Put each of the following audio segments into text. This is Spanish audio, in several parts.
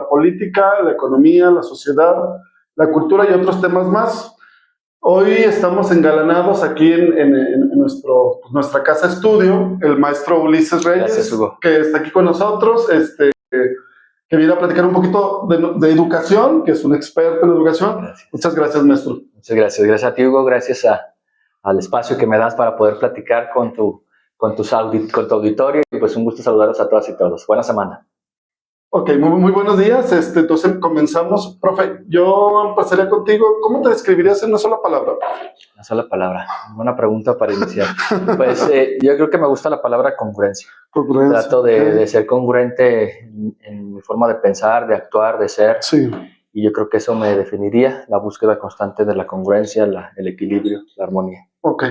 la política, la economía, la sociedad, la cultura y otros temas más. Hoy estamos engalanados aquí en nuestra casa estudio, el maestro Ulises Reyes, gracias, Hugo, que está aquí con nosotros, que viene a platicar un poquito de educación, que es un experto en educación. Gracias. Muchas gracias, maestro. Muchas gracias. Gracias a ti, Hugo. Gracias al espacio que me das para poder platicar con tu auditorio. Y pues un gusto saludarlos a todas y todos. Buena semana. Ok, muy buenos días. Entonces comenzamos. Profe, yo empezaría contigo. ¿Cómo te describirías en una sola palabra? Una sola palabra. Buena pregunta para iniciar. Pues yo creo que me gusta la palabra congruencia. Trato de ser congruente en mi forma de pensar, de actuar, de ser. Sí. Y yo creo que eso me definiría, la búsqueda constante de la congruencia, el equilibrio, la armonía. Ok.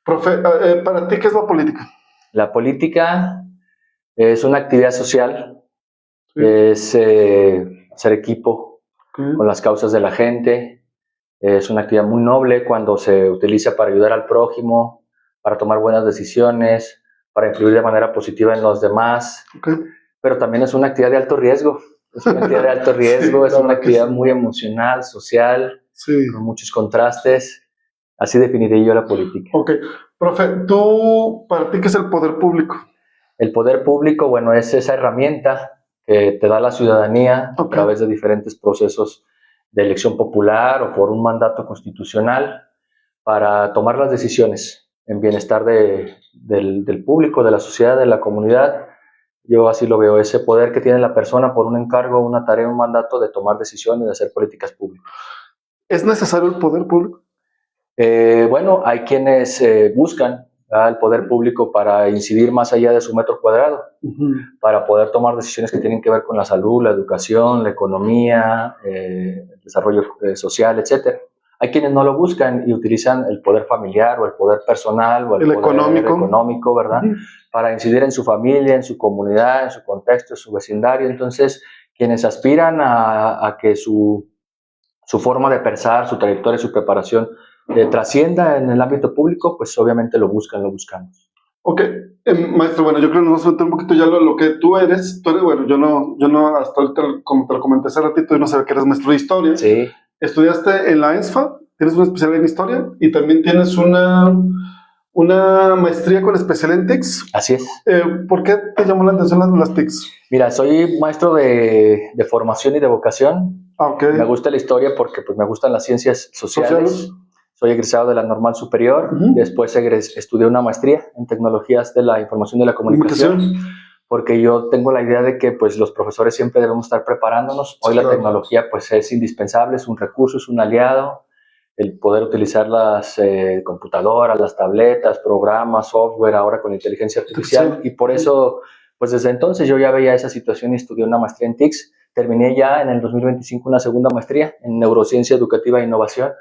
Profe, ¿para ti qué es la política? La política es una actividad social. Sí. Es hacer equipo con las causas de la gente. Es una actividad muy noble cuando se utiliza para ayudar al prójimo, para tomar buenas decisiones, para influir de manera positiva en los demás. Pero también es una actividad de alto riesgo. Es una actividad de alto riesgo, sí, es una actividad muy emocional, social, sí, con muchos contrastes. Así definiría yo la política. Ok. Profe, ¿para ti qué es el poder público? El poder público, bueno, es esa herramienta que te da la ciudadanía a través de diferentes procesos de elección popular o por un mandato constitucional para tomar las decisiones en bienestar del público, de la sociedad, de la comunidad. Yo así lo veo, ese poder que tiene la persona por un encargo, una tarea, un mandato de tomar decisiones, de hacer políticas públicas. ¿Es necesario el poder público? Bueno, hay quienes buscan el poder público para incidir más allá de su metro cuadrado, para poder tomar decisiones que tienen que ver con la salud, la educación, la economía, el desarrollo social, etc. Hay quienes no lo buscan y utilizan el poder familiar o el poder personal o el poder económico, ¿verdad? Para incidir en su familia, en su comunidad, en su contexto, en su vecindario. Entonces, quienes aspiran a que su forma de pensar, su trayectoria, su preparación trascienda en el ámbito público, pues obviamente lo buscamos. Ok, maestro, bueno, yo creo que nos vamos a meter un poquito ya lo que tú eres, bueno, yo no, hasta ahorita, como te lo comenté hace ratito, yo no sabía que eres maestro de historia. Sí. Estudiaste en la ENSFA, tienes una especialidad en historia y también tienes una maestría con especial en TICS. Así es. ¿Por qué te llamó la atención las TICS? Mira, soy maestro de formación y de vocación. Okay. Me gusta la historia porque pues, me gustan las ciencias sociales. Soy egresado de la Normal Superior. Después estudié una maestría en tecnologías de la información y de la comunicación. Porque yo tengo la idea de que pues, los profesores siempre debemos estar preparándonos. Hoy la tecnología pues, es indispensable, es un recurso, es un aliado. El poder utilizar las computadoras, las tabletas, programas, software, ahora con inteligencia artificial. Y por eso, pues desde entonces yo ya veía esa situación y estudié una maestría en TICS. Terminé ya en el 2025 una segunda maestría en neurociencia educativa e innovación.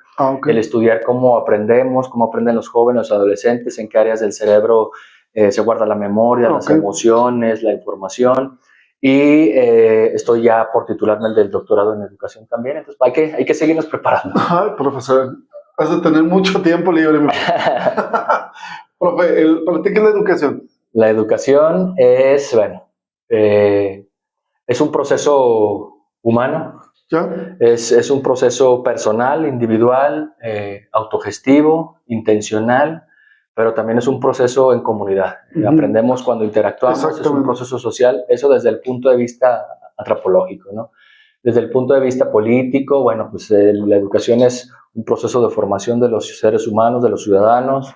El estudiar cómo aprendemos, cómo aprenden los jóvenes, los adolescentes, en qué áreas del cerebro se guarda la memoria, las emociones, la información. Y estoy ya por titularme del doctorado en educación también, entonces hay que seguirnos preparando. Ay, profesor, has de tener mucho tiempo libre. Profe, ¿para ti qué es la educación? La educación es, bueno, es un proceso humano, ¿ya? Es un proceso personal, individual, autogestivo, intencional, pero también es un proceso en comunidad. Aprendemos cuando interactuamos, es un proceso social, eso desde el punto de vista antropológico, ¿no? Desde el punto de vista político, bueno, pues la educación es un proceso de formación de los seres humanos, de los ciudadanos,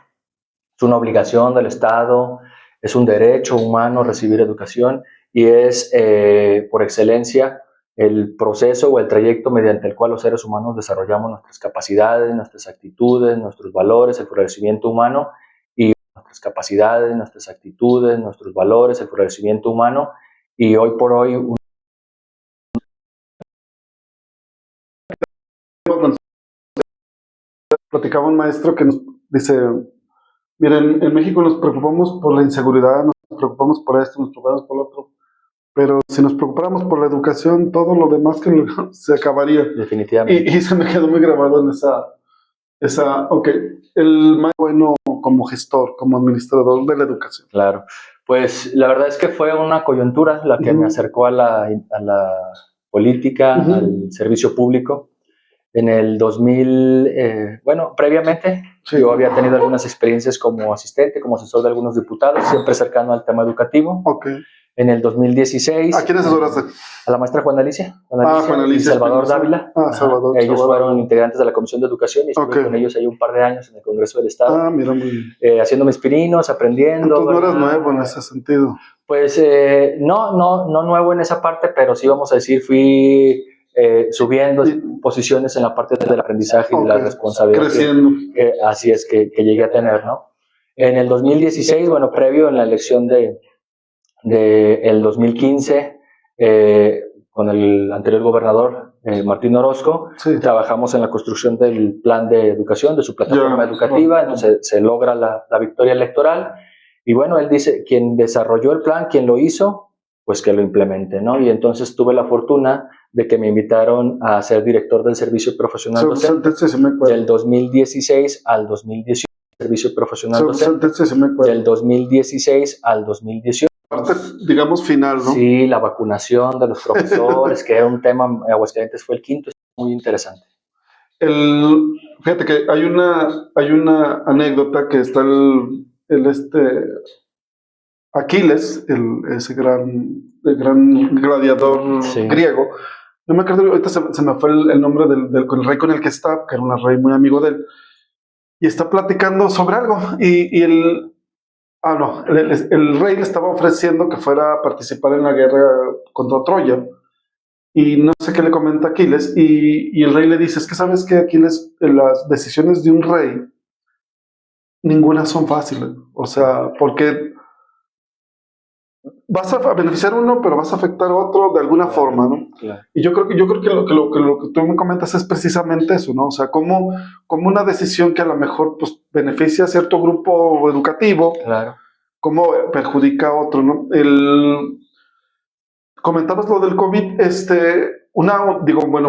es una obligación del Estado, es un derecho humano recibir educación y es, por excelencia, el proceso o el trayecto mediante el cual los seres humanos desarrollamos nuestras capacidades, nuestras actitudes, nuestros valores, el florecimiento humano y nuestras capacidades, nuestras actitudes, nuestros valores, el florecimiento humano y hoy por hoy platicaba un maestro que nos dice, miren, en México nos preocupamos por la inseguridad, nos preocupamos por esto, nos preocupamos por lo otro, pero si nos preocupáramos por la educación, todo lo demás que se acabaría. Definitivamente. Y se me quedó muy grabado en esa, ok, el más bueno como gestor, como administrador de la educación. Claro, pues la verdad es que fue una coyuntura la que me acercó a la política, al servicio público. En el 2000, previamente yo había tenido algunas experiencias como asistente, como asesor de algunos diputados, siempre cercano al tema educativo. Okay. En el 2016... ¿A quién asesoraste? A la maestra Juana Alicia. Juana Alicia. Y Salvador Dávila. Salvador. Ellos fueron integrantes de la Comisión de Educación y estuve con ellos ahí un par de años en el Congreso del Estado. Mira, muy bien. Haciendo mis pininos, aprendiendo. Entonces no eres nuevo en ese sentido. Pues no nuevo en esa parte, pero sí vamos a decir, fui subiendo posiciones en la parte del aprendizaje y de la responsabilidad. Creciendo. Así es que llegué a tener, ¿no? En el 2016, previo en la elección de el 2015, con el anterior gobernador Martín Orozco, trabajamos en la construcción del plan de educación, de su plataforma educativa, entonces se logra la victoria electoral, y él dice, quien desarrolló el plan, quien lo hizo, pues que lo implemente, ¿no? Y entonces tuve la fortuna de que me invitaron a ser director del servicio profesional docente del 2016 al 2018, servicio profesional docente del 2016 al 2018. Parte, digamos, final, ¿no? Sí, la vacunación de los profesores, que era un tema, Aguascalientes fue el quinto, es muy interesante. Fíjate que hay una anécdota que está Aquiles, ese gran gladiador griego. No me acuerdo, ahorita se me fue el nombre del rey con el que está, que era un rey muy amigo de él, y está platicando sobre algo, y el rey le estaba ofreciendo que fuera a participar en la guerra contra Troya, y no sé qué le comenta Aquiles, y el rey le dice, es que sabes que Aquiles, las decisiones de un rey, ninguna son fáciles, o sea, porque vas a beneficiar a uno, pero vas a afectar a otro de alguna forma, ¿no? Claro. Y yo creo que lo que tú me comentas es precisamente eso, ¿no? O sea, como una decisión que a lo mejor pues, beneficia a cierto grupo educativo, claro, cómo perjudica a otro, ¿no? Comentabas lo del COVID,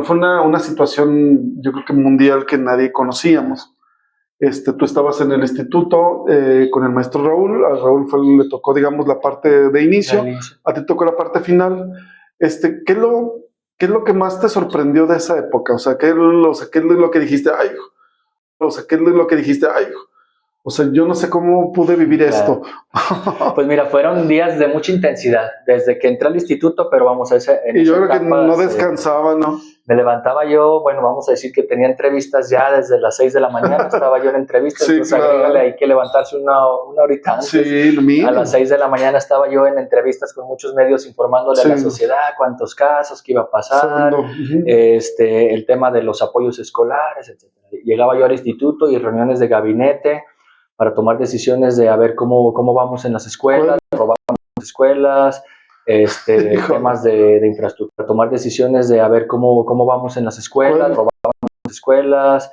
fue una situación, yo creo que mundial que nadie conocíamos. Tú estabas en el instituto con el maestro Raúl, a Raúl le tocó, digamos, la parte de inicio, a ti tocó la parte final. ¿Qué es lo que más te sorprendió de esa época? O sea, ¿qué es lo que dijiste? Ay, o sea, ¿qué es lo que dijiste? Ay, o sea, yo no sé cómo pude vivir esto. Pues mira, fueron días de mucha intensidad, desde que entré al instituto, pero vamos a ese... Y yo creo que no descansaba, ¿no? Me levantaba yo, vamos a decir que tenía entrevistas ya desde las 6 de la mañana, estaba yo en entrevistas, entonces agrégale, hay que levantarse una horita antes. Sí, a las 6 de la mañana estaba yo en entrevistas con muchos medios informándole a la sociedad cuántos casos, qué iba a pasar, el tema de los apoyos escolares, etc. Llegaba yo al instituto y reuniones de gabinete para tomar decisiones de a ver cómo vamos en las escuelas, robamos las escuelas, temas de infraestructura, tomar decisiones de a ver cómo vamos en las escuelas, robamos las escuelas,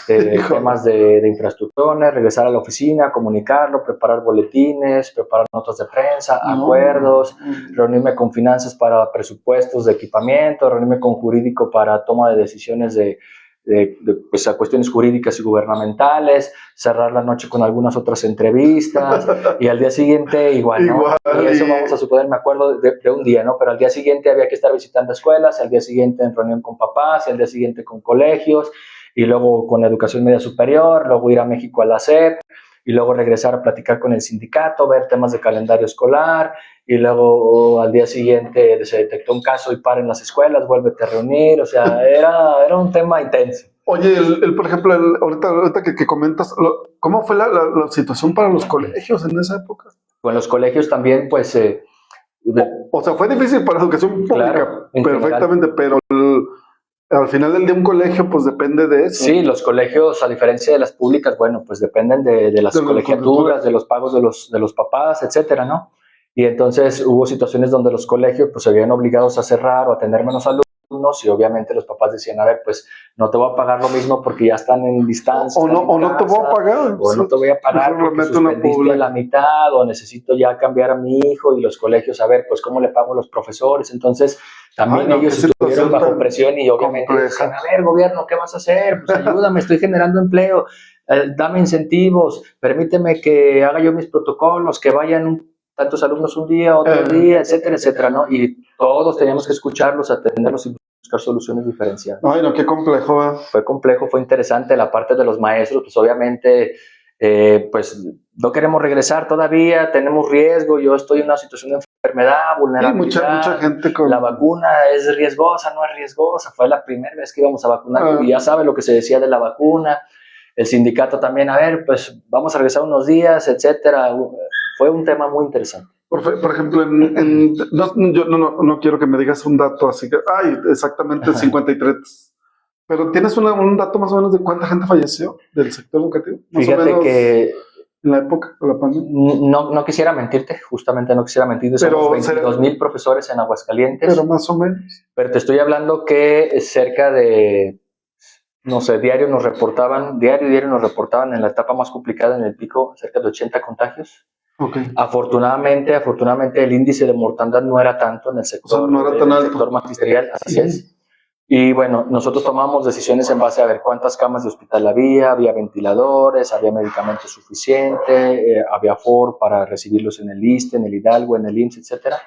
temas de infraestructura, regresar a la oficina, comunicarlo, preparar boletines, preparar notas de prensa, acuerdos, reunirme con finanzas para presupuestos de equipamiento, reunirme con jurídico para toma de decisiones pues a cuestiones jurídicas y gubernamentales, cerrar la noche con algunas otras entrevistas y al día siguiente igual, ¿no? Y eso vamos a suponer, me acuerdo de un día, ¿no? Pero al día siguiente había que estar visitando escuelas, al día siguiente en reunión con papás, y al día siguiente con colegios, y luego con la educación media superior, luego ir a México a la SEP, y luego regresar a platicar con el sindicato, ver temas de calendario escolar, y luego al día siguiente se detectó un caso y para en las escuelas, vuélvete a reunir, o sea, era un tema intenso. Oye, por ejemplo, ahorita que comentas, ¿cómo fue la situación para los colegios en esa época? Pues los colegios también, pues... o sea, fue difícil para la educación pública, claro, perfectamente, general. Pero al final del día un colegio pues depende de eso. Sí, los colegios, a diferencia de las públicas, pues dependen de las colegiaturas, de los pagos de los papás, etcétera, ¿no? Y entonces hubo situaciones donde los colegios pues se habían obligados a cerrar o a tener menos alumnos, y obviamente los papás decían, a ver, pues no te voy a pagar lo mismo porque ya están en distancia. O no te voy a pagar. O no te voy a pagar porque suspendiste a la mitad, o necesito ya cambiar a mi hijo, y los colegios, a ver, pues cómo le pago a los profesores. Entonces también ellos estuvieron bajo presión y obviamente decían, a ver, gobierno, ¿qué vas a hacer? Pues ayúdame, estoy generando empleo, dame incentivos, permíteme que haga yo mis protocolos, que vayan tantos alumnos un día, otro día, etcétera, etcétera, ¿no? Y todos teníamos que escucharlos, atenderlos y buscar soluciones diferenciadas. Ay, no, qué complejo. Fue complejo, fue interesante. La parte de los maestros, pues obviamente, pues no queremos regresar todavía, tenemos riesgo, yo estoy en una situación de enfermedad, vulnerabilidad. Mucha gente con... La vacuna es riesgosa, no es riesgosa. Fue la primera vez que íbamos a vacunar y ya sabe lo que se decía de la vacuna. El sindicato también, a ver, pues vamos a regresar unos días, etcétera. Fue un tema muy interesante. Por ejemplo, yo no quiero que me digas un dato así que, exactamente 53. Pero ¿tienes un dato más o menos de cuánta gente falleció del sector educativo? Más Fíjate o menos que en la época de la pandemia. No quisiera mentirte, justamente no quisiera mentirte. Somos 22,000 profesores en Aguascalientes. Pero más o menos. Pero te estoy hablando que cerca de, no sé, diario nos reportaban en la etapa más complicada, en el pico, cerca de 80 contagios. Okay. Afortunadamente el índice de mortandad no era tanto en el sector, no era tan alto. Sector magisterial, así es. Y bueno, nosotros tomamos decisiones en base a ver cuántas camas de hospital había ventiladores, había medicamento suficiente, había aforo para recibirlos en el ISSSTE, en el Hidalgo, en el IMSS, etcétera.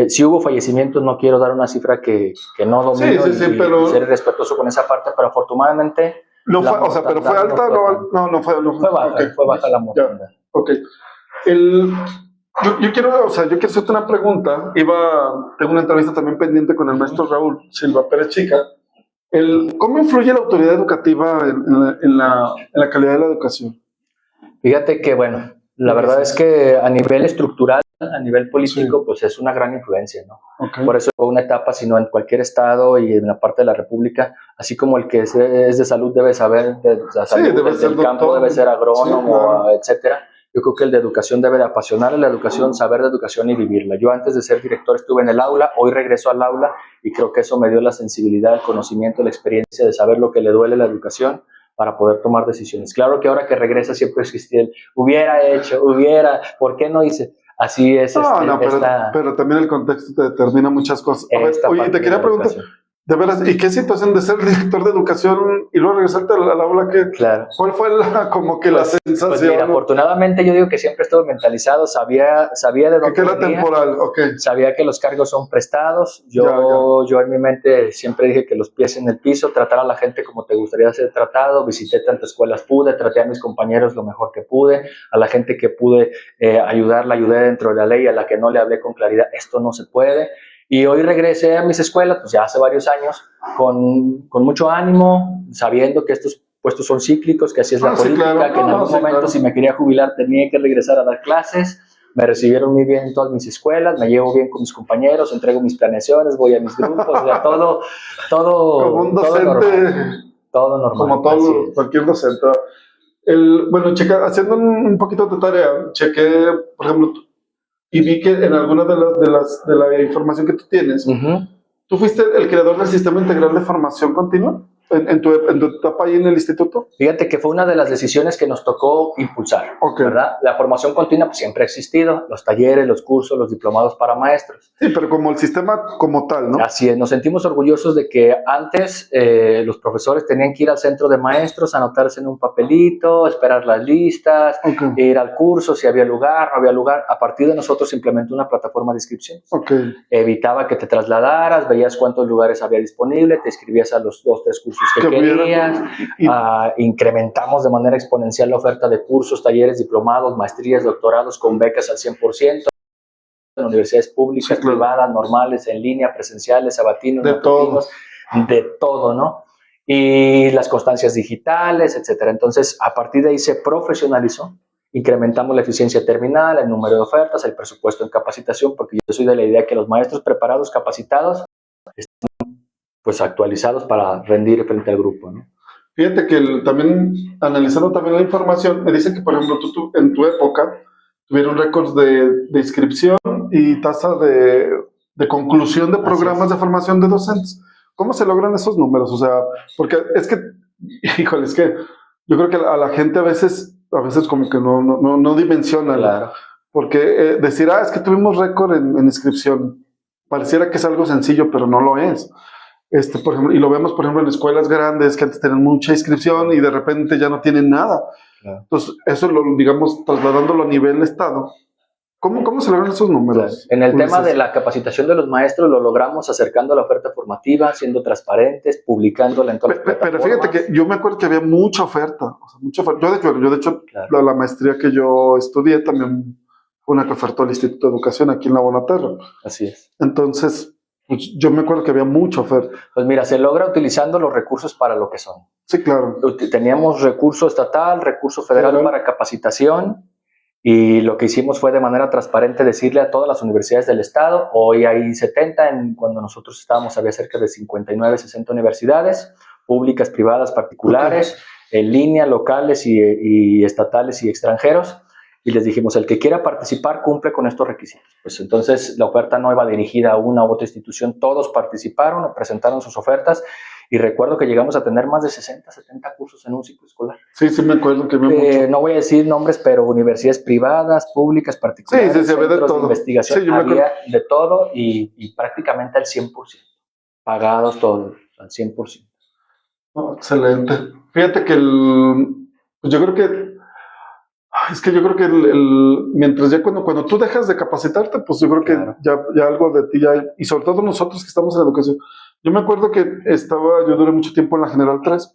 Si hubo fallecimientos, no quiero dar una cifra que no domino y ser respetuoso con esa parte, pero afortunadamente... No fue, o sea, pero fue alta, no fue baja, okay. Fue baja la mortandad. Ok. Yo quiero hacerte una pregunta. Tengo una entrevista también pendiente con el maestro Raúl Silva Pérez Chica. ¿Cómo influye la autoridad educativa en la calidad de la educación? Fíjate que, bueno, la verdad es que a nivel estructural, a nivel político, pues es una gran influencia, ¿no? Okay. Por eso fue una etapa, sino en cualquier estado y en la parte de la república, así como el que es de salud debe saber de la salud, el del campo debe ser agrónomo, etcétera. Yo creo que el de educación debe de apasionar a la educación, saber de educación y vivirla. Yo antes de ser director estuve en el aula, hoy regreso al aula y creo que eso me dio la sensibilidad, el conocimiento, la experiencia de saber lo que le duele a la educación para poder tomar decisiones. Claro que ahora que regresa siempre existía el ¿por qué no hice? Así es. Pero también el contexto te determina muchas cosas. A ver, oye, te quería preguntar, de veras, ¿y qué situación de ser director de educación y luego regresarte al aula? Claro. ¿Cuál fue la sensación? Pues mira, afortunadamente yo digo que siempre estuve mentalizado, sabía de dónde que era venía, temporal, okay. Sabía que los cargos son prestados, yo en mi mente siempre dije que los pies en el piso, tratar a la gente como te gustaría ser tratado, visité tantas escuelas pude, traté a mis compañeros lo mejor que pude, a la gente que pude ayudar, la ayudé dentro de la ley, a la que no le hablé con claridad, esto no se puede. Y hoy regresé a mis escuelas, pues ya hace varios años, con mucho ánimo, sabiendo que estos puestos son cíclicos, que así es la política, claro, que en algún momento si me quería jubilar tenía que regresar a dar clases. Me recibieron muy bien en todas mis escuelas, me llevo bien con mis compañeros, entrego mis planeaciones, voy a mis grupos, o sea, todo como un docente, todo normal. Como cualquier docente. Bueno, haciendo un poquito de tarea, chequé, por ejemplo, y vi que en alguna de la información que tú tienes, ¿tú fuiste el creador del Sistema Integral de Formación Continua en tu etapa ahí en el instituto? Fíjate que fue una de las decisiones que nos tocó impulsar, ¿verdad? La formación continua pues, siempre ha existido, los talleres, los cursos, los diplomados para maestros. Sí, pero como el sistema como tal, ¿no? Así es, nos sentimos orgullosos de que antes los profesores tenían que ir al centro de maestros, anotarse en un papelito, esperar las listas, ir al curso, si había lugar, no había lugar. A partir de nosotros se implementó una plataforma de inscripciones. Evitaba que te trasladaras, veías cuántos lugares había disponible, te inscribías a los 2, 3 cursos que querías, incrementamos de manera exponencial la oferta de cursos, talleres, diplomados, maestrías, doctorados con becas al 100%, en universidades públicas, privadas, normales, en línea, presenciales, sabatinos, matutinos, de todo, ¿no? Y las constancias digitales, etcétera. Entonces, a partir de ahí se profesionalizó, incrementamos la eficiencia terminal, el número de ofertas, el presupuesto en capacitación, porque yo soy de la idea que los maestros preparados, capacitados, están pues actualizados para rendir frente al grupo, ¿no? Fíjate que también, analizando también la información, me dicen que, por ejemplo, tú en tu época tuvieron récords de inscripción y tasa de conclusión de programas de formación de docentes. ¿Cómo se logran esos números? O sea, porque es que, híjole, es que yo creo que a la gente a veces como que no dimensiona. Claro. Porque decir, es que tuvimos récord en inscripción, pareciera que es algo sencillo, pero no lo es. Por ejemplo, y lo vemos, por ejemplo, en escuelas grandes que antes tenían mucha inscripción y de repente ya no tienen nada. Claro. Entonces, eso digamos, trasladándolo a nivel estado, ¿Cómo se logran esos números? Claro. En el tema de la capacitación de los maestros lo logramos acercando la oferta formativa, siendo transparentes, publicándola en todas las plataformas. Pero fíjate que yo me acuerdo que había mucha oferta. O sea, mucha oferta. Yo de hecho claro. la maestría que yo estudié también fue una que ofertó el Instituto de Educación aquí en La Bonaterra. Así es. Entonces, pues, yo me acuerdo que había mucha oferta. Pues mira, se logra utilizando los recursos para lo que son. Sí, claro. Teníamos recurso estatal, recurso federal para capacitación. Y lo que hicimos fue de manera transparente decirle a todas las universidades del estado, hoy hay 70, cuando nosotros estábamos había cerca de 59, 60 universidades, públicas, privadas, particulares, en línea, locales y estatales y extranjeros, y les dijimos, el que quiera participar cumple con estos requisitos. Pues entonces la oferta no iba dirigida a una u otra institución, todos participaron, presentaron sus ofertas, y recuerdo que llegamos a tener más de 60, 70 cursos en un ciclo escolar. Sí, me acuerdo que había mucho. No voy a decir nombres, pero universidades privadas, públicas, particulares, sí, había de todo. De investigación, había de todo y prácticamente al 100%. Pagados todos, al 100%. Oh, excelente. Fíjate que pues yo creo que mientras ya cuando tú dejas de capacitarte, pues yo creo que ya algo de ti y sobre todo nosotros que estamos en la educación. Yo me acuerdo que yo duré mucho tiempo en la General 3.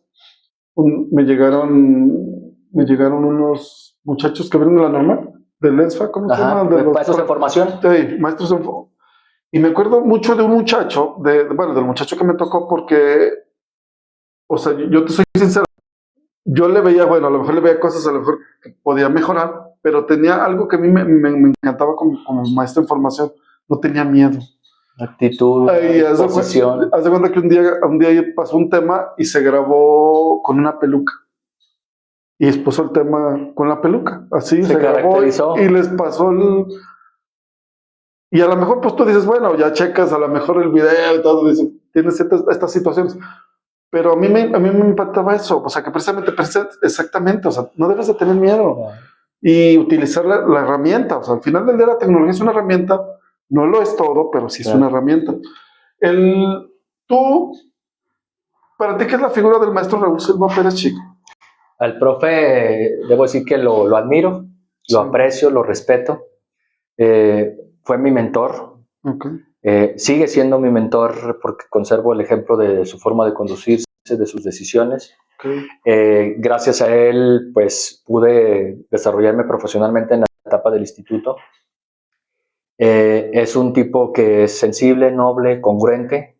Me llegaron unos muchachos que vienen de la normal, del ESFA, ¿cómo se llama? De maestros de formación. Sí, maestros de formación. Y me acuerdo mucho de un muchacho, del muchacho que me tocó porque, o sea, yo te soy sincero, yo le veía, a lo mejor le veía cosas a lo mejor que podía mejorar, pero tenía algo que a mí me encantaba como maestro en formación, no tenía miedo. Actitud, disposición. Haz de cuenta que un día pasó un tema y se grabó con una peluca. Y expuso el tema con la peluca. Así se grabó y les pasó Y a lo mejor pues tú dices, bueno, ya checas a lo mejor el video y todo, dices, tienes estas situaciones. Pero a mí me impactaba eso, o sea, que precisamente, exactamente, o sea, no debes de tener miedo. Y utilizar la herramienta, o sea, al final del día la tecnología es una herramienta. No lo es todo, pero sí es una herramienta. ¿Para ti qué es la figura del maestro Raúl Silva Pérez Chico? Al profe, debo decir que lo admiro, lo aprecio, lo respeto. Fue mi mentor. Sigue siendo mi mentor porque conservo el ejemplo de su forma de conducirse, de sus decisiones. Gracias a él, pues, pude desarrollarme profesionalmente en la etapa del instituto. Es un tipo que es sensible, noble, congruente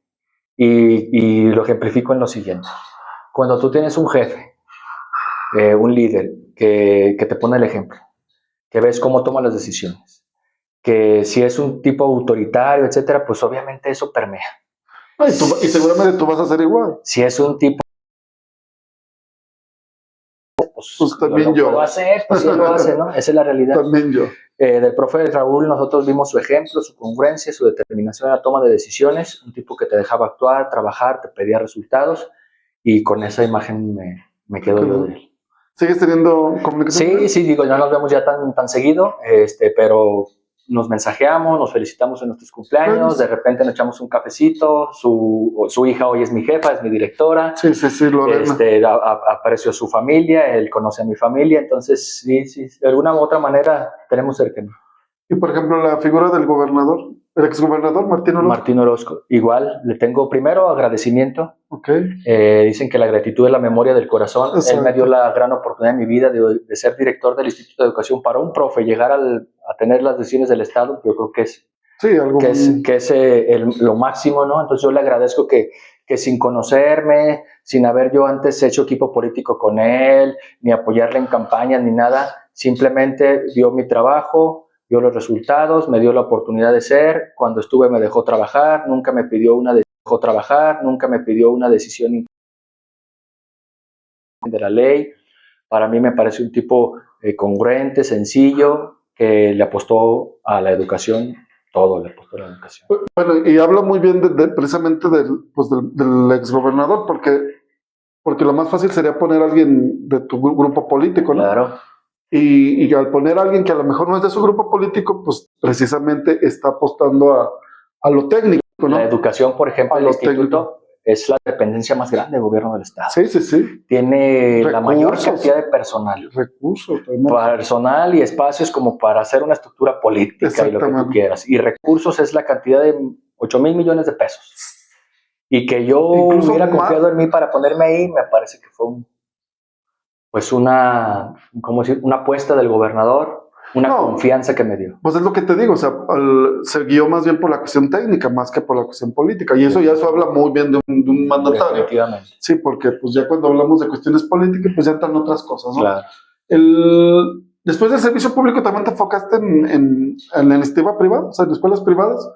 y lo ejemplifico en lo siguiente. Cuando tú tienes un jefe, un líder que te pone el ejemplo, que ves cómo toma las decisiones, que si es un tipo autoritario, etcétera, pues obviamente eso permea. Y seguramente tú vas a ser igual. Si es un tipo pues también yo. Lo hace, pues sí lo hace, ¿no? Esa es la realidad. También yo. Del profe Raúl nosotros vimos su ejemplo, su congruencia, su determinación en la toma de decisiones, un tipo que te dejaba actuar, trabajar, te pedía resultados y con esa imagen me quedo yo de él. ¿Sigues teniendo comunicación? Sí, digo, no nos vemos ya tan seguido, pero nos mensajeamos, nos felicitamos en nuestros cumpleaños, de repente nos echamos un cafecito, su hija hoy es mi jefa, es mi directora. Sí, Lorena. Aprecio a su familia, él conoce a mi familia, entonces sí, de alguna u otra manera tenemos cercanía. Y por ejemplo, la figura del gobernador, el exgobernador Martín Orozco. Martín Orozco, igual, le tengo primero agradecimiento. Dicen que la gratitud es la memoria del corazón. Exacto. Él me dio la gran oportunidad en mi vida de ser director del Instituto de Educación. Para un profe llegar a tener las decisiones del Estado, yo creo que es lo máximo, ¿no? Entonces yo le agradezco que sin conocerme, sin haber yo antes hecho equipo político con él, ni apoyarle en campañas, ni nada, simplemente vio mi trabajo, vio los resultados, me dio la oportunidad de ser. Cuando estuve me dejó trabajar, nunca me pidió una decisión de la ley. Para mí me parece un tipo congruente, sencillo, que le apostó a la educación, todo le apostó a la educación. Bueno, y habla muy bien precisamente del exgobernador, porque lo más fácil sería poner a alguien de tu grupo político, ¿no? Claro. Y al poner a alguien que a lo mejor no es de su grupo político, pues precisamente está apostando a lo técnico, ¿no? La educación, por ejemplo, el instituto es la dependencia más grande del gobierno del Estado. Sí, sí, sí. Tiene Recursos, la mayor cantidad de personal. Recursos. Personal y espacios como para hacer una estructura política y lo que tú quieras. Y recursos es la cantidad de 8,000 millones de pesos. Y que yo incluso hubiera confiado en mí para ponerme ahí, me parece que fue una apuesta del gobernador, una confianza que me dio. Pues es lo que te digo, o sea, se guió más bien por la cuestión técnica, más que por la cuestión política, y eso habla muy bien de un mandatario. Definitivamente. Sí, porque pues ya cuando hablamos de cuestiones políticas, pues ya entran otras cosas, ¿no? Claro. Después del servicio público también te enfocaste en la iniciativa privada, o sea, en escuelas privadas.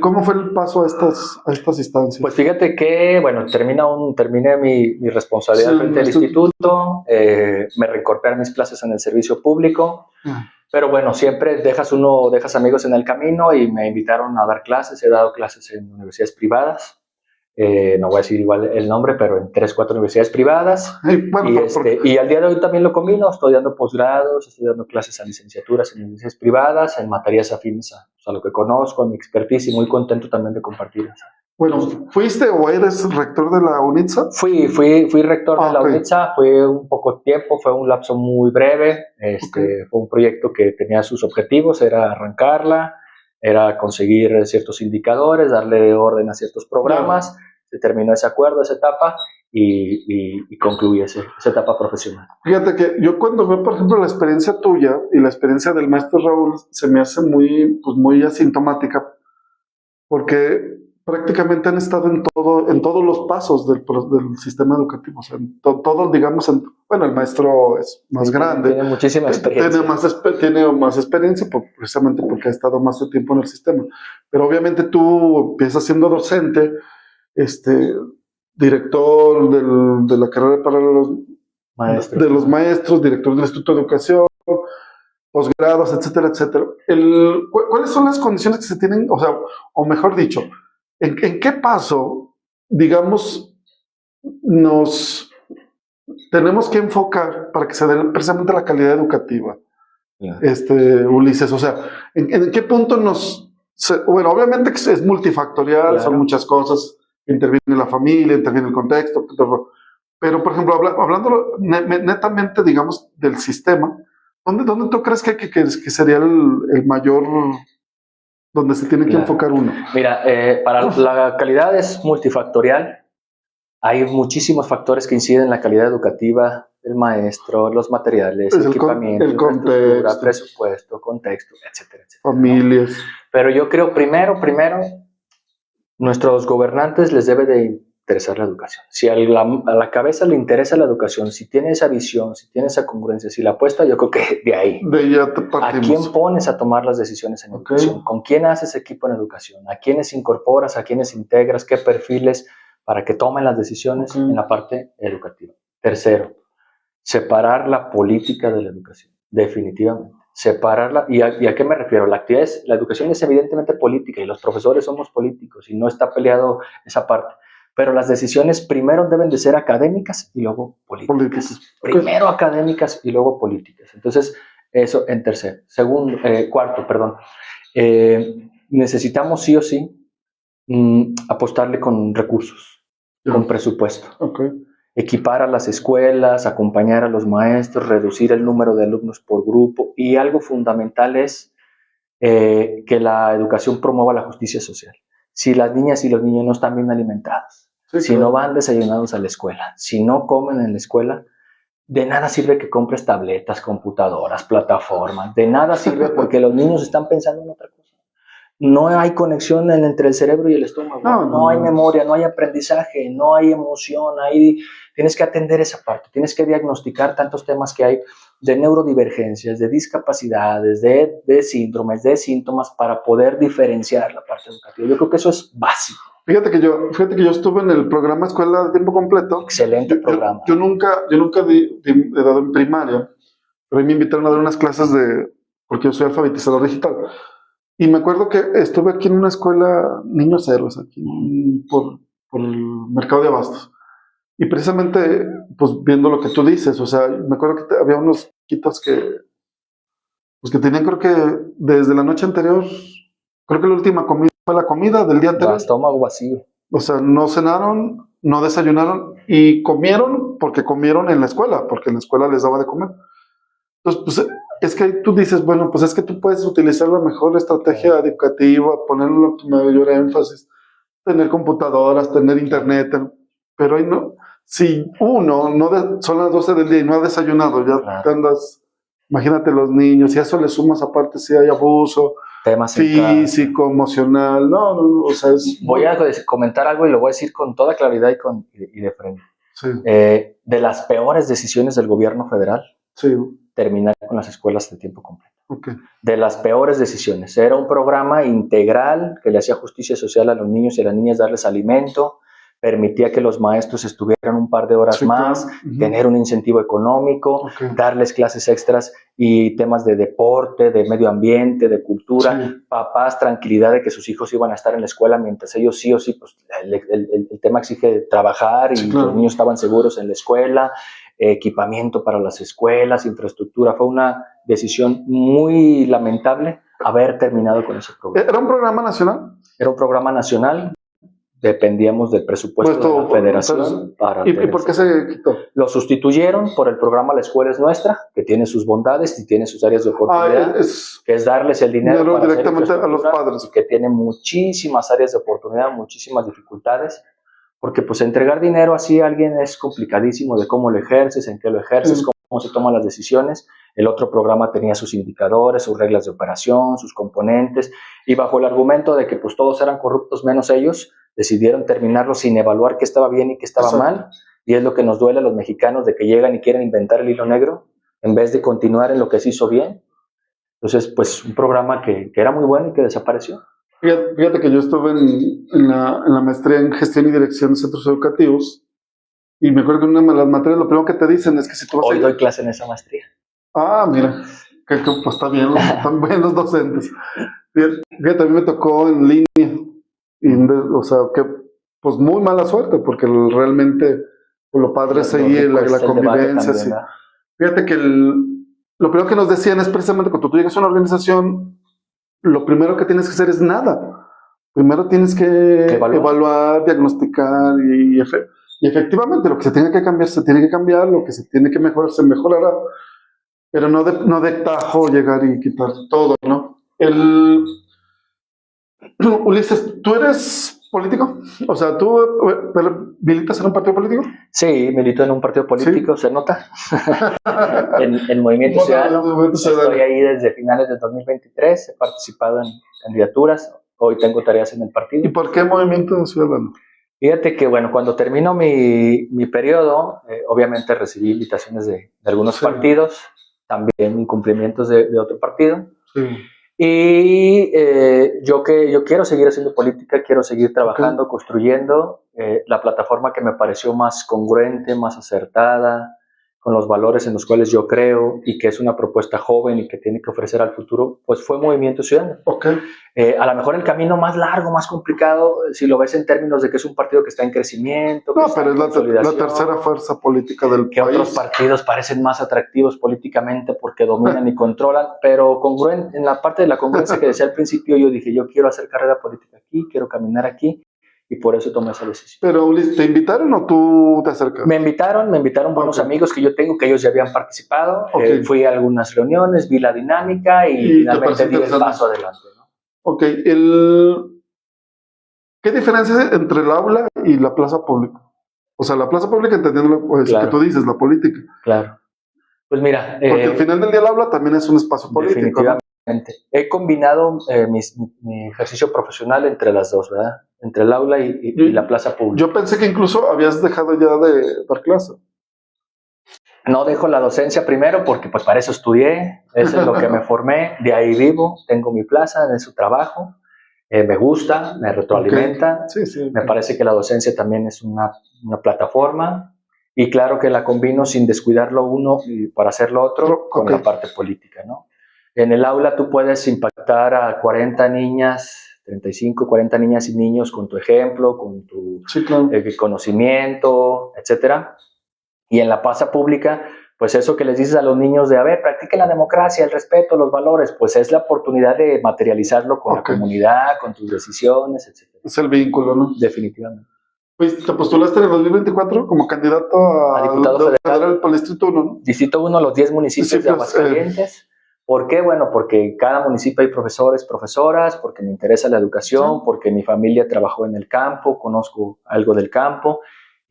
¿Cómo fue el paso a estas instancias? Pues fíjate que, bueno, terminé mi responsabilidad frente al instituto, me reincorporé a mis clases en el servicio público, pero bueno, siempre dejas amigos en el camino y me invitaron a dar clases. He dado clases en universidades privadas, no voy a decir igual el nombre, pero en 3, 4 universidades privadas. Y al día de hoy también lo combino, estoy dando posgrados, estoy dando clases a licenciaturas en universidades privadas, en materias afines a lo que conozco, a mi expertise, y muy contento también de compartir eso. Bueno, ¿fuiste o eres rector de la UNITSA? Fui rector de la UNITSA, fue un poco tiempo, fue un lapso muy breve, fue un proyecto que tenía sus objetivos, era arrancarla, era conseguir ciertos indicadores, darle orden a ciertos programas. Se terminó ese acuerdo, esa etapa, y concluí esa etapa profesional. Fíjate que yo cuando veo, por ejemplo, la experiencia tuya y la experiencia del maestro Raúl, se me hace muy asintomática, porque prácticamente han estado en todos los pasos del sistema educativo. O sea, todo, digamos, bueno, el maestro es más grande. Tiene muchísima experiencia. Tiene más experiencia precisamente porque ha estado más de tiempo en el sistema. Pero obviamente tú empiezas siendo docente, director de la carrera para los maestros, director del Instituto de Educación, posgrados, etcétera, etcétera. ¿Cuáles son las condiciones que se tienen, o mejor dicho, en qué paso, digamos, nos tenemos que enfocar para que se dé precisamente la calidad educativa? Ulises, o sea, ¿en qué punto bueno, obviamente que es multifactorial, claro, son muchas cosas, interviene la familia, interviene el contexto, pero por ejemplo, hablando netamente, digamos, del sistema, ¿dónde tú crees que sería el mayor, donde se tiene que enfocar uno? Mira, para la calidad es multifactorial. Hay muchísimos factores que inciden en la calidad educativa del maestro, los materiales, equipamiento, el contexto, presupuesto, contexto, etcétera, etcétera. Familias. ¿No? Pero yo creo primero, nuestros gobernantes les debe de interesar la educación. Si a la cabeza le interesa la educación, si tiene esa visión, si tiene esa congruencia, si la apuesta, yo creo que de ahí. De ya te partimos. ¿A quién pones a tomar las decisiones en educación? ¿Con quién haces equipo en educación? ¿A quiénes incorporas? ¿A quiénes integras? ¿Qué perfiles para que tomen las decisiones en la parte educativa? Tercero, separar la política de la educación, definitivamente. Separarla, ¿y a qué me refiero? La educación es evidentemente política y los profesores somos políticos y no está peleado esa parte. Pero las decisiones primero deben de ser académicas y luego políticas. Primero académicas y luego políticas. Entonces, eso en tercero. Cuarto, perdón. Necesitamos sí o sí apostarle con recursos, con presupuesto. Equipar a las escuelas, acompañar a los maestros, reducir el número de alumnos por grupo, y algo fundamental es que la educación promueva la justicia social. Si las niñas y los niños no están bien alimentados, si no van desayunados a la escuela, si no comen en la escuela, de nada sirve que compres tabletas, computadoras, plataformas, de nada sirve porque los niños están pensando en otra cosa. No hay conexión entre el cerebro y el estómago, no hay memoria, no hay aprendizaje, no hay emoción, tienes que atender esa parte, tienes que diagnosticar tantos temas que hay de neurodivergencias, de discapacidades, de síndromes, de síntomas, para poder diferenciar la parte educativa. Yo creo que eso es básico. Fíjate que yo estuve en el programa Escuela de Tiempo Completo. Excelente programa. Yo nunca he dado en primaria, pero ahí me invitaron a dar unas clases porque yo soy alfabetizador digital. Y me acuerdo que estuve aquí en una escuela Niños Héroes, aquí por el Mercado de Abastos. Y precisamente, pues viendo lo que tú dices, o sea, me acuerdo que había unos chiquitos que tenían, creo que desde la noche anterior, creo que la última comida fue la comida del día anterior. Estómago vacío. O sea, no cenaron, no desayunaron y comieron porque comieron en la escuela, porque en la escuela les daba de comer. Entonces, pues es que ahí tú dices, bueno, pues es que tú puedes utilizar la mejor estrategia educativa, ponerle mayor énfasis, tener computadoras, tener internet, pero ahí no. Si uno son las 12 del día y no ha desayunado, ya te andas, imagínate los niños, y a eso le sumas aparte si hay abuso temas físico, emocional, no, o sea, voy a comentar algo y lo voy a decir con toda claridad y de frente. Sí. De las peores decisiones del gobierno federal, sí. Terminar con las escuelas de tiempo completo. Okay. De las peores decisiones. Era un programa integral que le hacía justicia social a los niños y a las niñas, darles alimento, permitía que los maestros estuvieran un par de horas más, tener un incentivo económico, darles clases extras y temas de deporte, de medio ambiente, de cultura, papás, tranquilidad de que sus hijos iban a estar en la escuela mientras ellos sí o sí, pues el tema exige trabajar y los niños estaban seguros en la escuela, equipamiento para las escuelas, infraestructura. Fue una decisión muy lamentable haber terminado con ese programa. ¿Era un programa nacional? Era un programa nacional. Dependíamos del presupuesto de la federación. ¿Y por qué se quitó? Lo sustituyeron por el programa La Escuela es Nuestra, que tiene sus bondades y tiene sus áreas de oportunidad, que es darles el dinero para directamente a los padres. Y que tiene muchísimas áreas de oportunidad, muchísimas dificultades, porque pues entregar dinero así a alguien es complicadísimo de cómo lo ejerces, en qué lo ejerces, cómo se toman las decisiones. El otro programa tenía sus indicadores, sus reglas de operación, sus componentes, y bajo el argumento de que pues todos eran corruptos menos ellos, decidieron terminarlo sin evaluar qué estaba bien y qué estaba mal, y es lo que nos duele a los mexicanos, de que llegan y quieren inventar el hilo negro en vez de continuar en lo que se hizo bien. Entonces, pues un programa que era muy bueno y que desapareció. Fíjate que yo estuve en la maestría en gestión y dirección de centros educativos, y me acuerdo que en una de las materias lo primero que te dicen es que si tú vas Hoy doy clase en esa maestría. Ah, mira, que pues está bien, están bien los docentes. Fíjate, a mí me tocó en línea, o sea, que pues muy mala suerte, porque realmente pues, lo padre es seguir la convivencia. Sí. Fíjate que lo primero que nos decían es precisamente cuando tú llegas a una organización, lo primero que tienes que hacer es nada. Primero tienes que evaluar, diagnosticar y efectivamente lo que se tiene que cambiar se tiene que cambiar, lo que se tiene que mejorar se mejorará, pero no de tajo llegar y quitar todo, ¿no? Ulises, ¿tú eres político? O sea, ¿tú militas en un partido político? Sí, milito en un partido político, ¿sí? Se nota. en Movimiento Ciudadano. Estoy ahí desde finales de 2023, he participado en candidaturas, hoy tengo tareas en el partido. ¿Y por qué Movimiento Ciudadano? Fíjate que, bueno, cuando terminó mi periodo, obviamente recibí invitaciones de algunos partidos, también incumplimientos de otro partido. Sí. Y yo quiero seguir haciendo política, quiero seguir trabajando, construyendo la plataforma que me pareció más congruente, más acertada, con los valores en los cuales yo creo y que es una propuesta joven y que tiene que ofrecer al futuro, pues fue Movimiento Ciudadano. A lo mejor el camino más largo, más complicado, si lo ves en términos de que es un partido que está en crecimiento. No, pero es la tercera fuerza política del país. Que otros partidos parecen más atractivos políticamente porque dominan y controlan, pero en la parte de la congruencia que decía al principio, yo dije, yo quiero hacer carrera política aquí, quiero caminar aquí, y por eso tomé esa decisión. Pero, Ulises, ¿te invitaron o tú te acercaste? Me invitaron buenos amigos que yo tengo, que ellos ya habían participado. Fui a algunas reuniones, vi la dinámica y finalmente di el paso adelante, ¿no? Ok, ¿qué diferencia hay entre el aula y la plaza pública? O sea, la plaza pública entendiendo que tú dices, la política. Claro. Pues mira... Porque al final del día el aula también es un espacio político. Definitivamente. ¿No? He combinado mi ejercicio profesional entre las dos, ¿verdad? Entre el aula y la plaza pública. Yo pensé que incluso habías dejado ya de dar clase. No dejo la docencia primero porque pues para eso estudié, eso es lo que me formé, de ahí vivo, tengo mi plaza, en su trabajo, me gusta, me retroalimenta, me parece que la docencia también es una plataforma y claro que la combino sin descuidar lo uno y para hacer lo otro con la parte política, ¿no? En el aula tú puedes impactar a 40 niñas, 35, 40 niñas y niños con tu ejemplo, con tu conocimiento, etcétera. Y en la plaza pública, pues eso que les dices a los niños de, a ver, practiquen la democracia, el respeto, los valores, pues es la oportunidad de materializarlo con la comunidad, con tus decisiones, etc. Es el vínculo, ¿no? Definitivamente. Pues te postulaste en el 2024 como candidato a diputado federal por el Distrito 1, ¿no? Distrito 1, los 10 municipios de Aguascalientes. ¿Por qué? Bueno, porque cada municipio hay profesores, profesoras, porque me interesa la educación, porque mi familia trabajó en el campo, conozco algo del campo,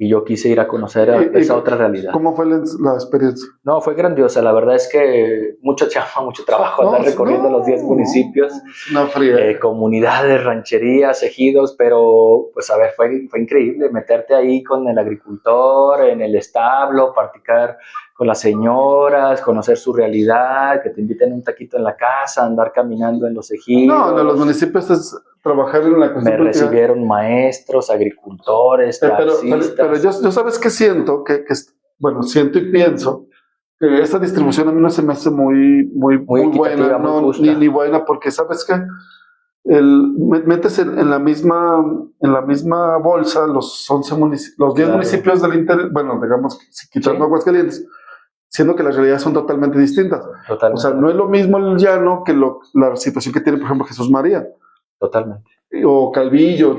y yo quise ir a conocer esa otra realidad. ¿Cómo fue la experiencia? No, fue grandiosa. La verdad es que mucho chamba, mucho trabajo andar recorriendo los 10 municipios, comunidades, rancherías, ejidos, pero pues a ver, fue increíble meterte ahí con el agricultor, en el establo, practicar con las señoras, conocer su realidad, que te inviten un taquito en la casa, andar caminando en los ejidos. No, los municipios es trabajar en la me recibieron maestros, agricultores, taxistas. Pero yo sabes que siento, bueno, siento y pienso que esta distribución a mí no se me hace muy buena, no, ni buena, porque sabes que metes en la misma bolsa los 10 municipios del interior, bueno, digamos, quitando Aguascalientes, siendo que las realidades son totalmente distintas. O sea, no es lo mismo el llano que la situación que tiene, por ejemplo, Jesús María. Totalmente. O Calvillo,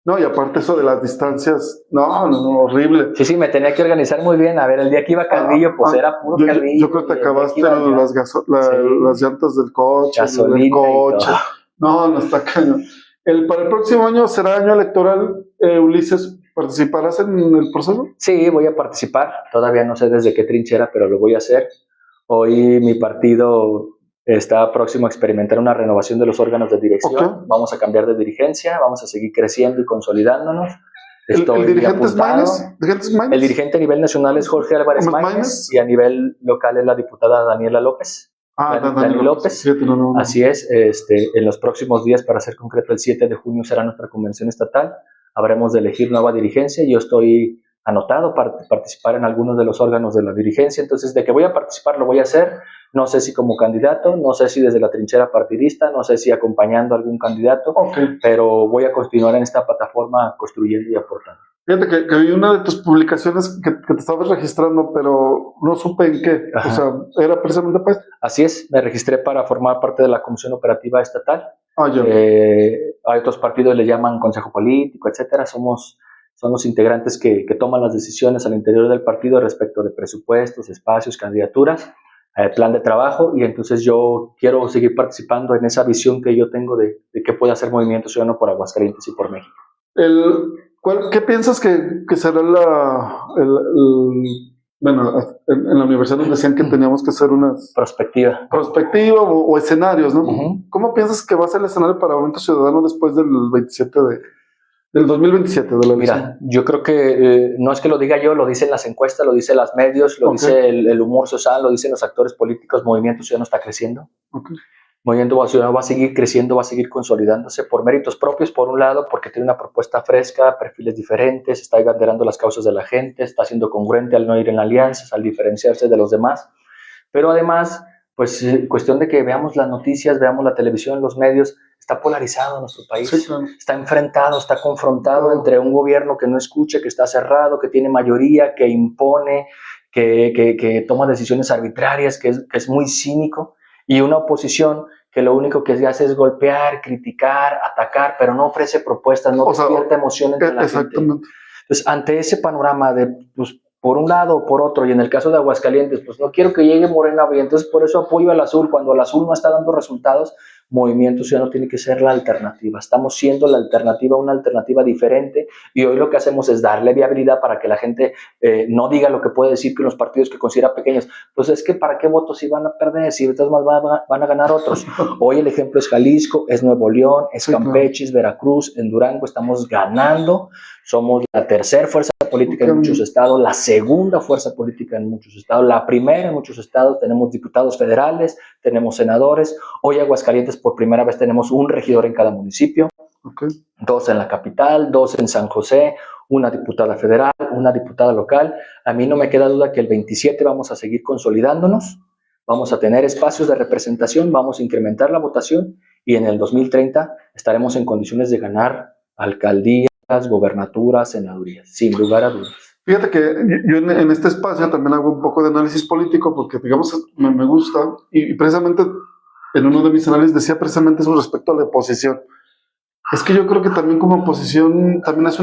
no, y aparte eso de las distancias, no, horrible. Sí, me tenía que organizar muy bien. A ver, el día que iba a Calvillo, pues era puro Calvillo. Yo creo que te acabaste las llantas del coche, del coche. No está cañón. Para el próximo año será año electoral. Ulises, ¿participarás en el proceso? Sí, voy a participar. Todavía no sé desde qué trinchera, pero lo voy a hacer. Hoy mi partido está próximo a experimentar una renovación de los órganos de dirección. Vamos a cambiar de dirigencia, vamos a seguir creciendo y consolidándonos. ¿El dirigente es Maínez? El dirigente a nivel nacional es Jorge Álvarez Maínez y a nivel local es la diputada Daniela López. Dani López. Sí, no. Así es. En los próximos días, para ser concreto, el 7 de junio será nuestra convención estatal. Habremos de elegir nueva dirigencia. Yo estoy anotado para participar en algunos de los órganos de la dirigencia. Entonces, de que voy a participar, lo voy a hacer. No sé si como candidato, no sé si desde la trinchera partidista, no sé si acompañando a algún candidato, pero voy a continuar en esta plataforma construyendo y aportando. Fíjate que vi una de tus publicaciones que te estabas registrando, pero no supe en qué. Ajá. O sea, ¿era precisamente para esto? Así es, me registré para formar parte de la Comisión Operativa Estatal. Hay otros partidos, le llaman Consejo Político, etcétera. Son los integrantes que toman las decisiones al interior del partido respecto de presupuestos, espacios, candidaturas, plan de trabajo, y entonces yo quiero seguir participando en esa visión que yo tengo de qué puede hacer Movimiento Ciudadano por Aguascalientes y por México. ¿Qué piensas que será bueno, en la universidad nos decían que teníamos que hacer una perspectiva o escenarios, ¿no? ¿Cómo piensas que va a ser el escenario para Movimiento Ciudadano después del 2027 de la elección? Mira, yo creo que no es que lo diga yo, lo dicen las encuestas, lo dicen los medios, lo dice el humor social, lo dicen los actores políticos. Movimiento Ciudadano está creciendo. Movimiento Ciudadano va a seguir creciendo, va a seguir consolidándose por méritos propios, por un lado, porque tiene una propuesta fresca, perfiles diferentes, está abanderando las causas de la gente, está siendo congruente al no ir en alianzas, al diferenciarse de los demás. Pero además, pues cuestión de que veamos las noticias, veamos la televisión, los medios, está polarizado nuestro país, está enfrentado, está confrontado entre un gobierno que no escucha, que está cerrado, que tiene mayoría, que impone, que toma decisiones arbitrarias, que es muy cínico, y una oposición que lo único que hace es golpear, criticar, atacar, pero no ofrece propuestas, no despierta emoción entre la gente. Entonces, ante ese panorama de, pues, por un lado o por otro, y en el caso de Aguascalientes, pues no quiero que llegue Morena, y entonces por eso apoyo al azul. Cuando el azul no está dando resultados, Movimiento Ciudadano tiene que ser la alternativa. Estamos siendo la alternativa, una alternativa diferente, y hoy lo que hacemos es darle viabilidad para que la gente no diga lo que puede decir que los partidos que considera pequeños. Pues es que ¿para qué votos si van a perder? Si entonces más van a ganar otros. Hoy el ejemplo es Jalisco, es Nuevo León, es Campeche, es Veracruz, en Durango estamos ganando. Somos la tercera fuerza política en muchos estados, la segunda fuerza política en muchos estados, la primera en muchos estados. Tenemos diputados federales, tenemos senadores. Hoy Aguascalientes por primera vez tenemos un regidor en cada municipio, 2 en la capital, 2 en San José, una diputada federal, una diputada local. A mí no me queda duda que el 27 vamos a seguir consolidándonos, vamos a tener espacios de representación, vamos a incrementar la votación, y en el 2030 estaremos en condiciones de ganar alcaldías, gobernaturas, senadurías, sin lugar a dudas. Fíjate que yo en este espacio también hago un poco de análisis político porque, digamos, me gusta y precisamente en uno de mis análisis decía precisamente eso respecto a la oposición. Es que yo creo que también como oposición también es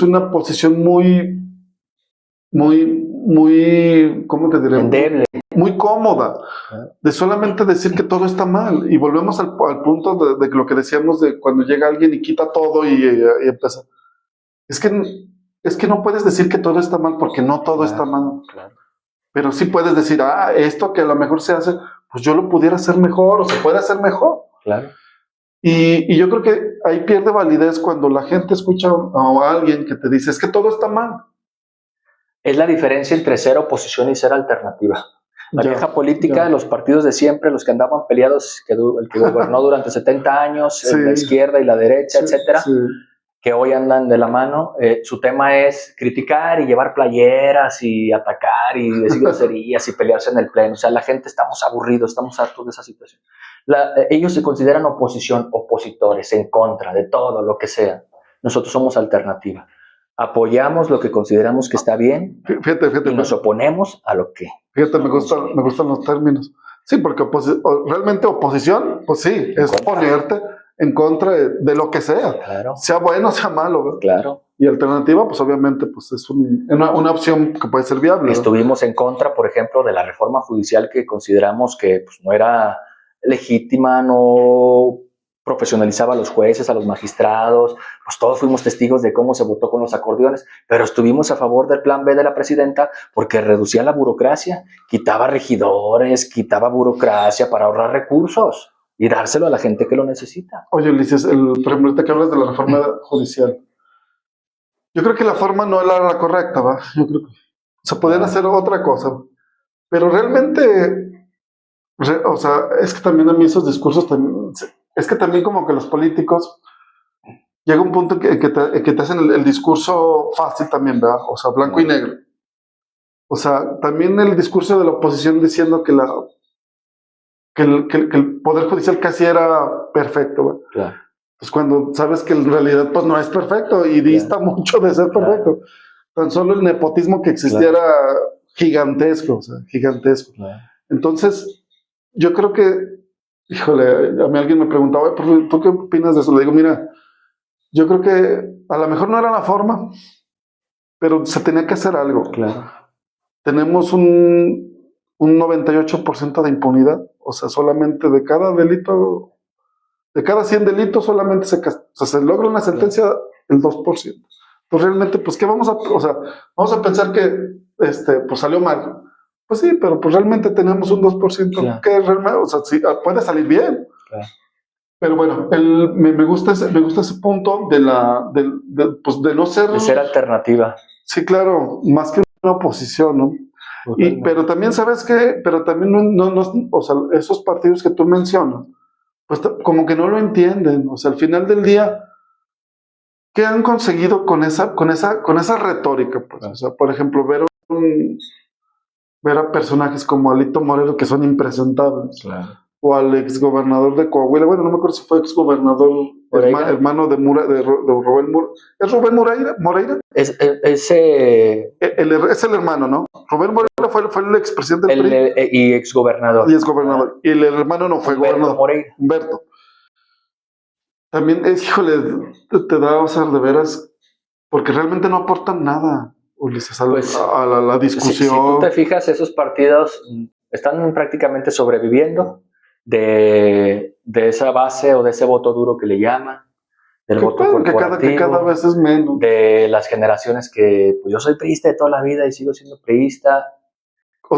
una posición muy, ¿cómo te diré? Endeble. Muy cómoda, de solamente decir que todo está mal. Y volvemos al punto de lo que decíamos de cuando llega alguien y quita todo y empieza. Es que no puedes decir que todo está mal porque no todo está mal. Claro. Pero sí puedes decir, esto que a lo mejor se hace, pues yo lo pudiera hacer mejor o se puede hacer mejor. Claro. Y yo creo que ahí pierde validez cuando la gente escucha a alguien que te dice, es que todo está mal. Es la diferencia entre ser oposición y ser alternativa. La vieja política, los partidos de siempre, los que andaban peleados, el que gobernó durante 70 años, Sí. la izquierda y la derecha, Sí, etcétera, sí. que hoy andan de la mano, su tema es criticar y llevar playeras y atacar y decir groserías y pelearse en el pleno. O sea, la gente estamos aburridos, estamos hartos de esa situación. Ellos se consideran oposición, opositores, en contra de todo lo que sea. Nosotros somos alternativa. Apoyamos lo que consideramos que está bien Fíjate, y nos oponemos a lo que... Fíjate, me gustan los términos. Sí, porque realmente oposición, pues sí, es ponerte en contra de lo que sea. Claro. Sea bueno, sea malo, ¿verdad? Claro. Y alternativa, pues obviamente, pues es una opción que puede ser viable, ¿verdad? Estuvimos en contra, por ejemplo, de la reforma judicial que consideramos que pues, no era legítima, no profesionalizaba a los jueces, a los magistrados, pues todos fuimos testigos de cómo se votó con los acordeones, pero estuvimos a favor del plan B de la presidenta porque reducía la burocracia, quitaba regidores, quitaba burocracia para ahorrar recursos y dárselo a la gente que lo necesita. Oye, Ulises, por ejemplo, ahorita que hablas de la reforma judicial, yo creo que la forma no era la correcta, ¿va? Yo creo que se podían hacer otra cosa, pero realmente, o sea, es que también a mí esos discursos también... Es que también como que los políticos llega un punto en que te hacen el discurso fácil también, ¿verdad? O sea, blanco y negro. O sea, también el discurso de la oposición diciendo que el Poder Judicial casi era perfecto, ¿verdad? Claro. Pues cuando sabes que en realidad pues no es perfecto y dista mucho de ser perfecto. Tan solo el nepotismo que existiera gigantesco, o sea, gigantesco. Entonces, yo creo que híjole, a mí alguien me preguntaba, ¿tú qué opinas de eso? Le digo, mira, yo creo que a lo mejor no era la forma, pero se tenía que hacer algo. Claro. Tenemos un 98% de impunidad, o sea, solamente de cada delito, de cada 100 delitos solamente se logra una sentencia el 2%. Pues realmente, pues, ¿qué vamos a pensar que pues salió mal? Pues sí, pero pues realmente tenemos un 2% que realmente, o sea, sí, puede salir bien. Claro. Pero bueno, me gusta ese punto de no ser... De ser alternativa. Sí, claro, más que una oposición, ¿no? Pero también, ¿sabes qué? Pero también o sea, esos partidos que tú mencionas, pues como que no lo entienden. O sea, al final del día, ¿qué han conseguido con esa retórica? Pues, o sea, por ejemplo, ver a personajes como Alito Moreno que son impresentables. Claro. O al exgobernador de Coahuila, bueno, no me acuerdo si fue exgobernador, hermano de Rubén Moreira. ¿Es Rubén Moreira? Es el hermano, ¿no? Rubén Moreira fue el expresidente del PRI. Y exgobernador. Y exgobernador. Y el hermano no fue gobernador. Moreira. Humberto. También, híjole, te da, o sea, de veras, porque realmente no aportan nada, Ulises, a la discusión. Si tú te fijas, esos partidos están prácticamente sobreviviendo de esa base o de ese voto duro que le llaman, del voto corporativo, que cada vez es menos. De las generaciones que, pues yo soy priista de toda la vida y sigo siendo priista,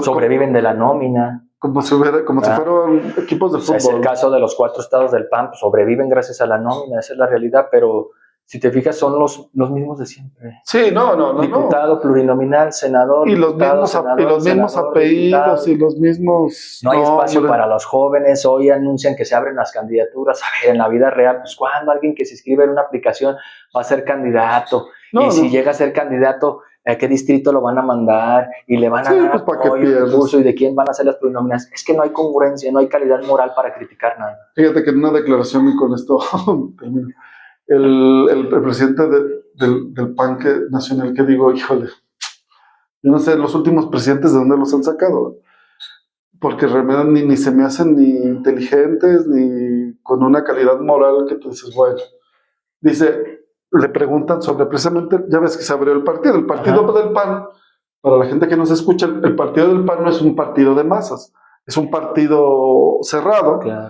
sobreviven de la nómina. Como si fueran equipos de fútbol. Es el caso de los 4 estados del PAN, pues sobreviven gracias a la nómina, esa es la realidad, pero si te fijas son los mismos de siempre. Sí, no. Diputado, plurinominal, senador. Y los mismos apellidos y los mismos... No hay espacio para los jóvenes. Hoy anuncian que se abren las candidaturas. A ver, en la vida real, pues cuando alguien que se inscribe en una aplicación va a ser candidato. Si llega a ser candidato, ¿a qué distrito lo van a mandar? Y le van a dar apoyo, recurso, y de quién van a ser las plurinominales. Es que no hay congruencia, no hay calidad moral para criticar nada. Fíjate que en una declaración, y con esto el presidente del PAN nacional que digo, híjole, yo no sé, los últimos presidentes de dónde los han sacado, porque realmente ni se me hacen ni inteligentes, ni con una calidad moral que tú dices, bueno, dice, le preguntan sobre precisamente, ya ves que se abrió el partido del PAN, para la gente que nos escucha, el partido del PAN no es un partido de masas, es un partido cerrado, claro,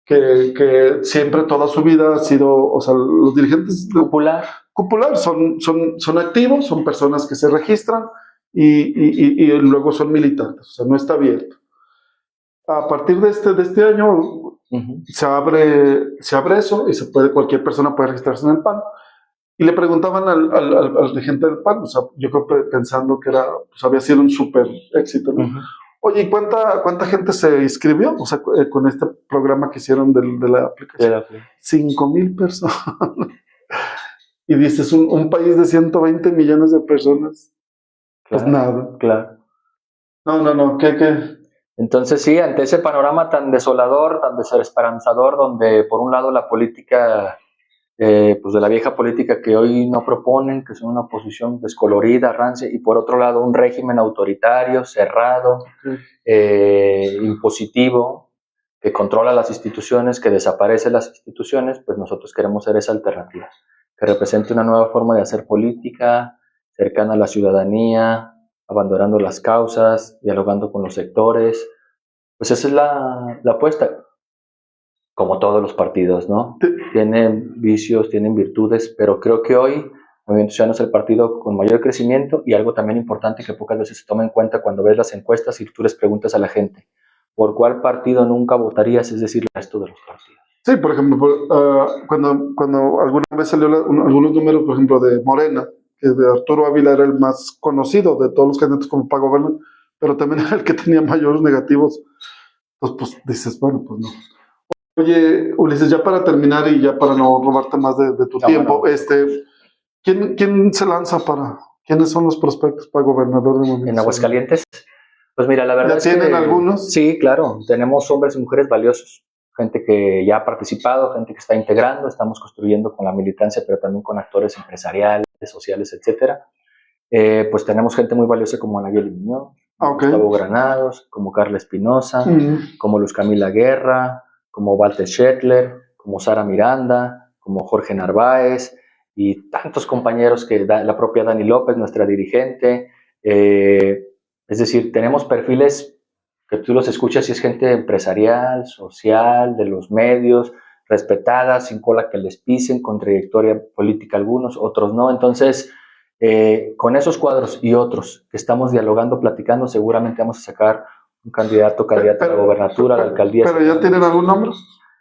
que siempre toda su vida ha sido, o sea, los dirigentes popular son activos, son personas que se registran y luego son militantes, o sea, no está abierto. A partir de este año se abre eso y cualquier persona puede registrarse en el PAN. Y le preguntaban al dirigente del PAN, o sea, yo creo pensando que pues había sido un súper éxito, ¿no? Oye, ¿y cuánta gente se inscribió? O sea, con este programa que hicieron de la aplicación. 5,000 personas. Y dices, un país de 120 millones de personas. Claro, pues nada. Claro. No, ¿qué? Entonces sí, ante ese panorama tan desolador, tan desesperanzador, donde por un lado la política, pues de la vieja política que hoy no proponen, que son una oposición descolorida, rancia, y por otro lado un régimen autoritario, cerrado, impositivo, que controla las instituciones, que desaparece las instituciones, pues nosotros queremos ser esa alternativa, que represente una nueva forma de hacer política, cercana a la ciudadanía, abandonando las causas, dialogando con los sectores. Pues esa es la apuesta. Como todos los partidos, ¿no? Tienen vicios, tienen virtudes, pero creo que hoy Movimiento Ciudadano es el partido con mayor crecimiento y algo también importante que pocas veces se toma en cuenta cuando ves las encuestas y tú les preguntas a la gente, ¿por cuál partido nunca votarías? Es decir, el resto de los partidos. Sí, por ejemplo, cuando alguna vez salió algunos números, por ejemplo, de Morena, que de Arturo Ávila era el más conocido de todos los candidatos como para gobernar, pero también era el que tenía mayores negativos. Entonces, pues dices, bueno, pues no. Oye, Ulises, ya para terminar y ya para no robarte más de tu tiempo, bueno. ¿Quién se lanza quiénes son los prospectos para gobernador de Movimiento? ¿En Aguascalientes? Pues mira, la verdad ¿Ya es tienen algunos? Sí, claro, tenemos hombres y mujeres valiosos, gente que ya ha participado, gente que está integrando, estamos construyendo con la militancia, pero también con actores empresariales, sociales, etcétera. Pues tenemos gente muy valiosa como Nayeli Muñoz, Gustavo Granados, como Carla Espinosa, como Luz Camila Guerra, como Walter Schettler, como Sara Miranda, como Jorge Narváez y tantos compañeros que la propia Dani López, nuestra dirigente. Es decir, tenemos perfiles que tú los escuchas y es gente empresarial, social, de los medios, respetada, sin cola que les pisen, con trayectoria política algunos, otros no. Entonces, con esos cuadros y otros que estamos dialogando, platicando, seguramente vamos a sacar un candidato a la gobernatura, a la alcaldía. ¿Pero ya tienen algún nombre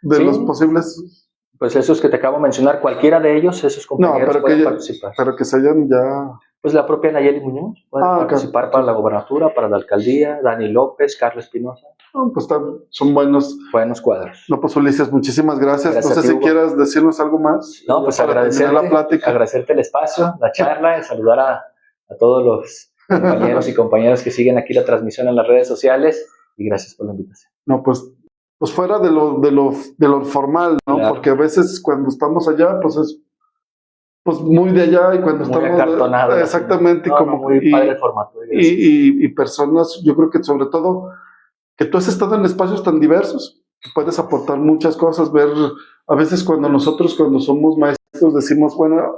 de los posibles? Pues esos que te acabo de mencionar, cualquiera de ellos, esos compañeros pueden participar. Pero que se hayan ya... Pues la propia Nayeli Muñoz puede participar para la gobernatura, para la alcaldía, Dani López, Carla Espinosa. Pues son buenos cuadros. No, pues Ulises, muchísimas gracias. No sé si quieras decirnos algo más. No, pues agradecerte el espacio, la charla, y saludar a todos los compañeros y compañeras que siguen aquí la transmisión en las redes sociales y gracias por la invitación. No, pues fuera de lo formal, ¿no? Claro. Porque a veces cuando estamos allá, pues es muy de allá y cuando muy estamos exactamente como muy padre el formato. Y personas, yo creo que sobre todo que tú has estado en espacios tan diversos, que puedes aportar muchas cosas, ver a veces cuando somos maestros decimos, bueno,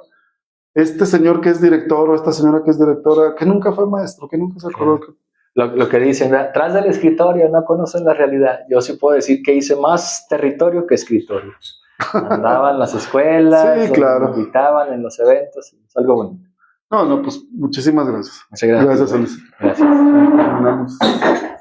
este señor que es director o esta señora que es directora, que nunca fue maestro, que nunca se acordó. Lo que dicen, atrás del escritorio no conocen la realidad. Yo sí puedo decir que hice más territorio que escritorio. Andaba en las escuelas, sí, claro. Me invitaban en los eventos, es algo bonito. No, pues muchísimas gracias. Muchas gracias. Gracias, Alicia. Gracias.